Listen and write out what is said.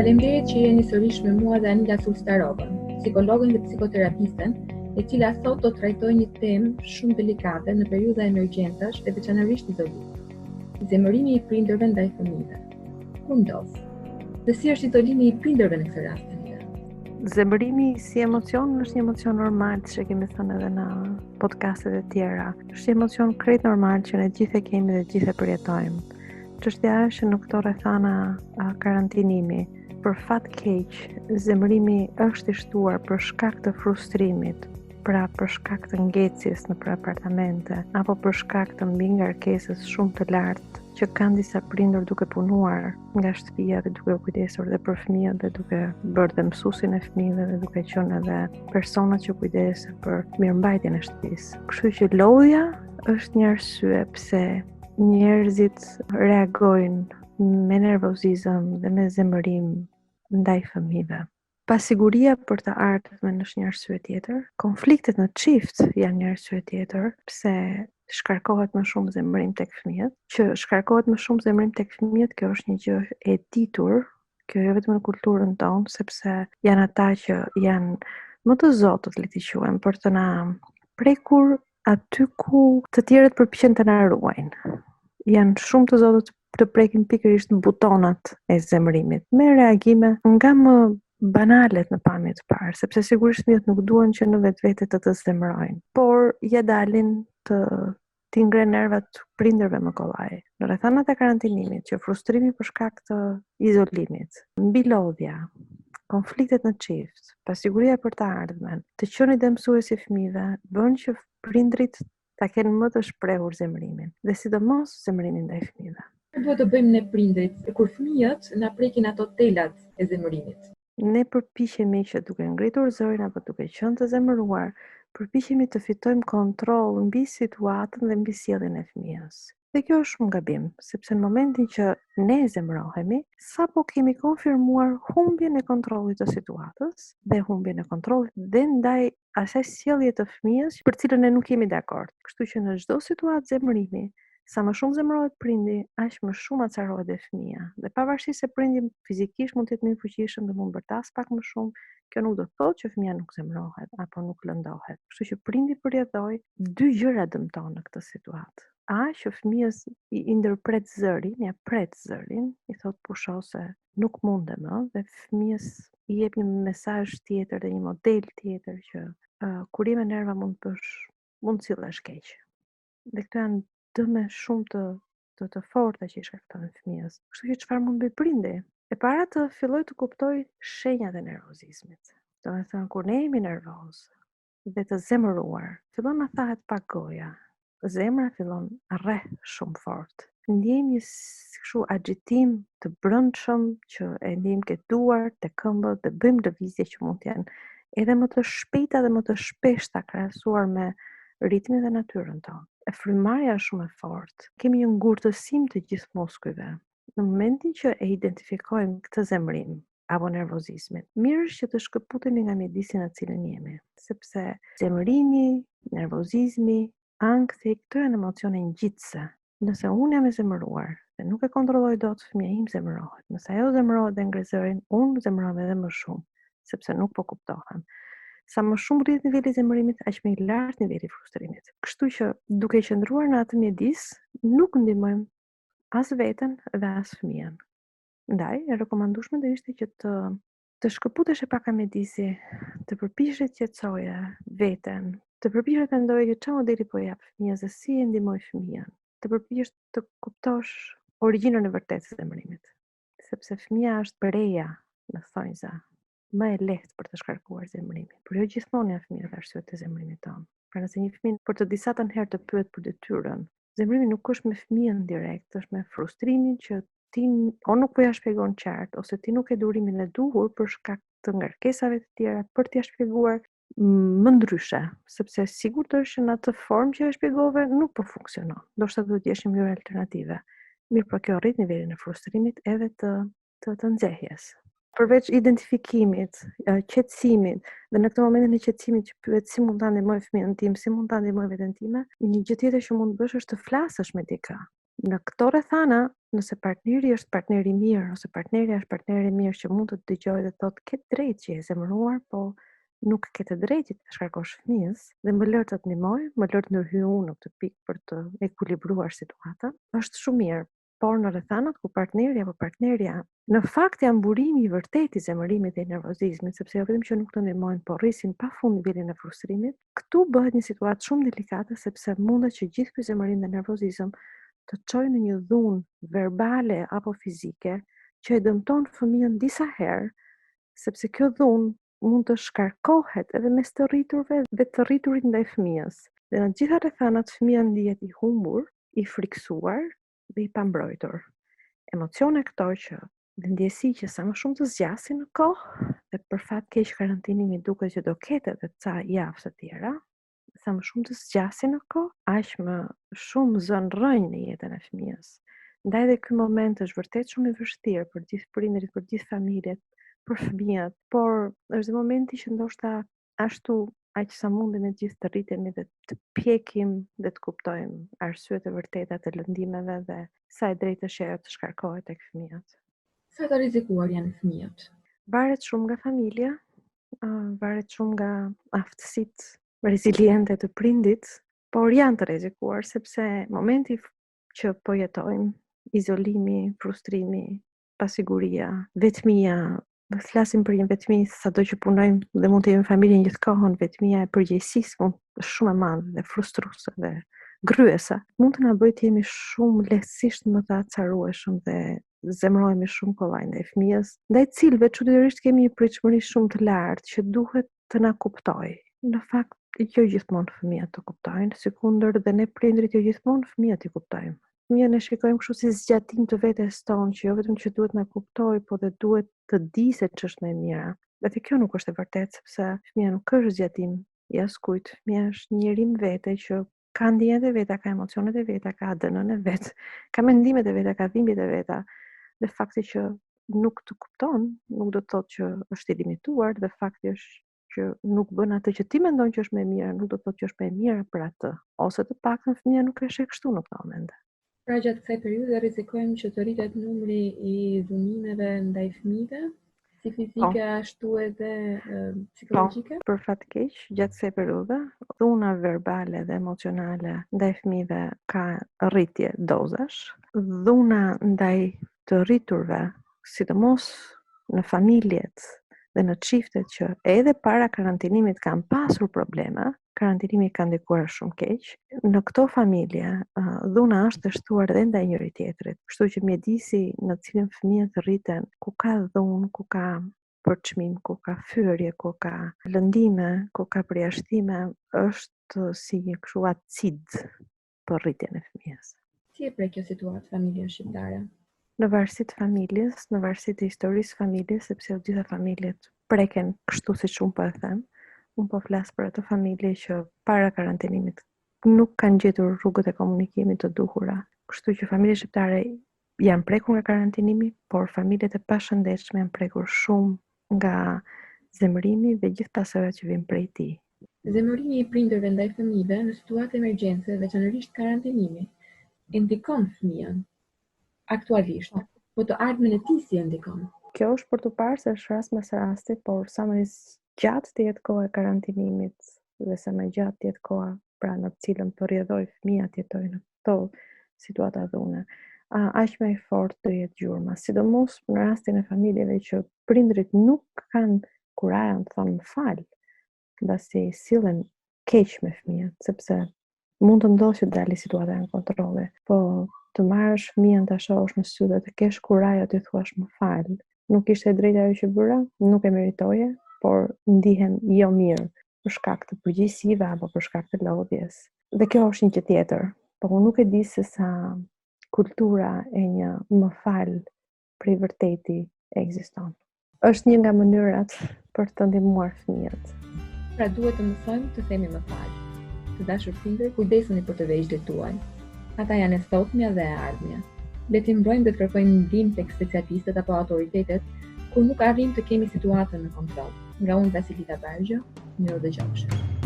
Faleminderit që jeni sërish me mua dhe Anila Sulstarovën, psikologën dhe psikoterapisten, e cila sot do trajtoj një temë shumë delikate në periudha emergjentash dhe veçanërisht izolimit. Zemërimi i prindërve ndaj fëmijëve. Ku ndodh? Dhe si është izolimi i prindërve në këtë rast, Anila? Zemërimi si emocion është një emocion normal, që kemi thënë edhe në podcastet e tjera. Është një emocion krejt normal që ne gjithë e kemi dhe gjithë e përjetojmë. Çështja është që në këto rrethana karantinimi, për fat keq, zemërimi është i shtuar për shkak të frustrimit, pra për shkak të ngecjes në apartamente, apo për shkak të mbingarkesës shumë të lartë që kanë disa prindër duke punuar nga shtëpia dhe duke u kujdesur dhe për fëmijët dhe duke bërë dhe mësuesin e fëmijëve dhe duke qenë edhe persona që kujdesen për mirëmbajtjen e shtëpisë. Kështu që lodhja është një arsye pse njerëzit reagojnë me nervozizëm dhe me zemërim ndaj fëmijëve. Pasiguria për të ardhmen është një arsye tjetër. Konfliktet në çift janë një arsye tjetër pse shkarkohet më shumë zemërim tek fëmijët. Që shkarkohet më shumë zemërim tek fëmijët, kjo është një gjë e ditur, kjo jo vetëm në kulturën tonë, sepse janë ata që janë më të zotët, le t'i quajmë, për të na prekur aty ku të tjerët përpiqen të na ruajnë. Janë shumë të zotët të prekin pikërisht butonat e zemërimit, me reagime nga më banalet në pamje të parë, sepse sigurisht fëmijët nuk duan që në vetvete të zemërojnë, por ja dalin t'i ngre nervat prindërve më kollaj. Në rrethanat e karantinimit, që frustrimi për shkak të izolimit, mbilodhja, konfliktet në çift, pasiguria për të ardhmen, të qenit dhe mësuesi fëmijëve bën që prindrit ta kenë më të shprehur zemërimin, dhe sidomos zemërimin ndaj fëmijëve. Çfarë duhet të bëjmë ne prindrit kur fëmijët na prekin ato telat e zemërimit? Ne përpiqemi që duke ngritur zërin apo duke qenë të zemëruar, përpiqemi të fitojmë kontroll mbi situatën dhe mbi sjelljen e fëmijës. Dhe kjo është shumë gabim, sepse në momentin që ne zemërohemi, sapo kemi konfirmuar humbjen e kontrollit të situatës dhe humbjen e kontrollit dhe ndaj asaj sjellje të fëmijës për cilën ne nuk jemi dakord. Kështu që në çdo situatë zemërimi, sa më shumë zemërohet prindi, aq më shumë acarohet dhe fëmia. Dhe pavarësisht se prindi fizikisht mund të jetë më i fuqishëm dhe mund bërtas pak më shumë, kjo nuk do të thotë që fëmia nuk zemërohet apo nuk lëndohet. Kështu që prindi përjetoi dy gjëra dëmton në këtë situatë. A që fëmijës i ndërpret zërin, ja pret zërin, i thot pusho se nuk mundem më, dhe fëmijës i jep një mesazh tjetër dhe një model tjetër që kur je me nerva mund sillesh keq. Dhe këto janë dëme shumë të forta që i shkaktojnë fëmijës. Kështu që çfarë mund bëj prindi? E para të filloj të kuptoj shenjat e nervozizmit. Domethënë kur ne jemi nervoz dhe të zemëruar, fillon na thahet pak goja. Zemra fillon rreh shumë fort. Ndjejmë një kështu agjitim të brendshëm që e ndjejmë ke duart, te këmbët, dhe bëjmë lëvizje që mund të jenë edhe më të shpejta dhe më të shpeshta krahasuar me ritmin dhe natyrën tonë. E frymarrja është shumë e fortë. Kemi një ngurtësim të gjithë muskujve. Në momentin që e identifikojmë këtë zemërim apo nervozizmin, mirë është që të shkëputemi nga mjedisi në cilën jemi, sepse zemërimi, nervozizmi, ankthi, këto janë emocione ngjitëse. Nëse unë jam e zemëruar dhe nuk e kontrolloj dot, fëmia im zemërohet. Nëse ajo zemërohet dhe ngre zërin, unë zemërohem edhe më shumë, sepse nuk po kuptohem. Sa më shumë rritet niveli i zemërimit, aq më i lartë niveli i frustrimit. Kështu që duke qëndruar në atë mjedis, nuk ndihmojmë as veten dhe as fëmijën. Ndaj, e rekomandueshme do ishte që të shkëputesh e pak nga mjedisi, të përpiqesh të qetësoje veten, të përpiqesh të mendoje që çfarë modeli po jap fëmijës dhe si e ndihmoj fëmijën, të përpiqesh të kuptosh origjinën e vërtetë të zemërimit, sepse fëmia është breja në thonjza më e lehtë për të shkarkuar zemërimin. Por jo gjithmonë janë fëmijët arsyet të zemërimit tonë. Pra nëse një fëmijë për të disatën herë të pyet për detyrën, zemërimi nuk është me fëmijën direkt, është me frustrimin që ti o nuk po ja shpjegon qartë, ose ti nuk e durimin e duhur për shkak të ngarkesave të tjera për t'ia shpjeguar më ndryshe, sepse sigurt është që në atë formë që e shpjegove nuk po funksionon. Ndoshta duhet të jesh një mënyrë alternative. Mirë, por kjo rrit nivelin e frustrimit edhe të nxehjes. Përveç identifikimit, qetësimit, dhe në këtë momentin e qetësimit që pyet si mund ta ndihmoj fëmijën tim, si mund ta ndihmoj veten time, një gjë tjetër që mund bësh është të flasësh me dikë. Në këto rrethana Nëse partneri është partneri mirë, ose partnerja është partneri mirë që mund të dëgjojë dhe thotë ke drejtë që je zemëruar, po nuk ke të drejtë të shkarkosh fëmijës dhe më lër të të ndihmoj, më lër të ndërhyj unë në këtë pikë për të ekuilibruar situatën, është shumë mirë. Por në rrethanat ku partneri apo partnerja në fakt janë burimi i vërtetë i zemërimit dhe i nervozizmit, sepse jo vetëm që nuk të ndihmojnë, por rrisin pafund nivelin e frustrimit, këtu bëhet një situatë shumë delikate sepse mundet që gjithë ky zemërim dhe nervozizëm të çojë në një dhunë verbale apo fizike që e dëmton fëmijën disa herë, sepse kjo dhunë mund të shkarkohet edhe mes të rriturve dhe të rriturit ndaj fëmijës. Dhe në gjitha rrethanat fëmia ndihet i humbur, i friksuar dhe i pambrojtur. Emocione këto që dhe ndjesi që sa më shumë të zgjasin në kohë dhe për fat keq karantinimi duket që do ketë edhe ca javë të tjera, sa më shumë të zgjasin në kohë, aq më shumë zën rrënjë në jetën e fëmijës. Ndaj dhe ky moment është vërtet shumë i vështirë për gjithë prindërit, për gjithë familjet, për fëmijët, por është momenti që ndoshta ashtu aq sa mundemi të gjithë të rritemi dhe të pjekim dhe të kuptojmë arsyet e vërteta të lëndimeve dhe sa e drejtë është ajo të shkarkohet tek fëmijët. Sa të rrezikuar janë fëmijët? Varet shumë nga familja, varet shumë nga aftësitë reziliente të prindit, por janë të rrezikuar sepse momenti që po jetojmë, izolimi, frustrimi, pasiguria, vetmia, flasim për një vetmi sado që punojmë dhe mund të jemi familje gjithë kohën, vetmia e përgjegjësisë mund është shumë e madhe dhe frustruese dhe gryese. Mund të na bëjë të jemi shumë lehtësisht më të acarueshëm dhe zemrohemi shumë kollaj ndaj fëmijës, ndaj cilëve çuditërisht kemi një pritshmëri shumë të lartë që duhet të na kuptojë. Në fakt, jo gjithmonë fëmijët të kuptojnë, sikundër dhe ne prindrit jo gjithmonë fëmijët i kuptojmë. Fëmijën e shikojmë kështu si zgjatim të vetes tonë, që jo vetëm që duhet na kuptojë, po dhe duhet të di se ç'është më e mira. Dhe kjo nuk është e vërtetë, sepse fëmia nuk është zgjatim i askujt. Fëmia është një njerim vete që ka ndjenjat e veta, ka emocionet e veta, ka ADN-n e vet, ka mendimet e veta, ka dhimbjet e veta. Dhe fakti që nuk të kupton, nuk do të thotë që është i limituar, dhe fakti është që nuk bën atë që ti mendon që është më e mira, nuk do të thotë që është më e mira për atë, ose të paktën fëmia nuk e sheh kështu në këtë moment. Pra gjatë kësaj periudhe rrezikojmë që të rritet numri i dhunimeve ndaj fëmijëve, si fizike ashtu edhe psikologjike. Për fat keq, gjatë kësaj periudhe, dhuna verbale dhe emocionale ndaj fëmijëve ka rritje dozash. Dhuna ndaj të rriturve, sidomos në familjet dhe në çiftet që edhe para karantinimit kanë pasur probleme, karantinimi ka ndikuar shumë keq. Në këto familje, dhuna është dështuar edhe ndaj njëri tjetrit. Kështu që mjedisi në cilin fëmijët rriten, ku ka dhunë, ku ka përçmim, ku ka fyerje, ku ka lëndime, ku ka përjashtime, është si një kështu acid për rritjen e fëmijës. Si e prek kjo situatë familjen shqiptare? Në varësi të familjes, në varësi të historisë familjes, sepse të gjitha familjet preken kështu siç unë po e them. Unë po flas për ato familje që para karantinimit nuk kanë gjetur rrugët e komunikimit të duhura. Kështu që familjet shqiptare janë prekur nga karantinimi, por familjet e pashëndetshme janë prekur shumë nga zemërimi dhe gjithë pasojat që vijnë prej tij. Zemërimi i prindërve ndaj fëmijëve në situatë emergjence, veçanërisht karantinimi, e ndikon fëmijën aktualisht, po të ardhmen e tij si e ndikon? Kjo është për të parë se është rast mes rasti, por sa më gjatë të jetë koha e karantinimit dhe sa më gjatë të jetë koha pra në të cilën po rrjedhoi fëmia të jetojë në këto situata dhune, aq më e fortë do jetë gjurma, sidomos në rastin e familjeve që prindrit nuk kanë kurajën të thonë më fal, mbasi sillen keq me fëmijët, sepse mund të ndodhë që dalë situata në kontrolle, po të marrësh fëmijën ta shohësh në sy dhe të kesh kurajë të thuash më fal, nuk ishte e drejtë ajo që bëra, nuk e meritoje, por ndihem jo mirë për shkak të përgjegjësive apo për shkak të lodhjes. Dhe kjo është një gjë tjetër, por unë nuk e di se sa kultura e një më fal prej vërteti ekziston. Është një nga mënyrat për të ndihmuar fëmijët. Pra duhet të mësojmë të themi më fal. Të dashur prindër, kujdesuni për të vegjëlit tuaj. Ata janë e sotmja dhe e ardhmja. Le të mbrojmë dhe të kërkojmë ndihmë tek specialistët apo autoritetet kur nuk arrijmë të kemi situatën në kontroll. Nga unë Vasilita Bargjo, mirë dëgjofshim.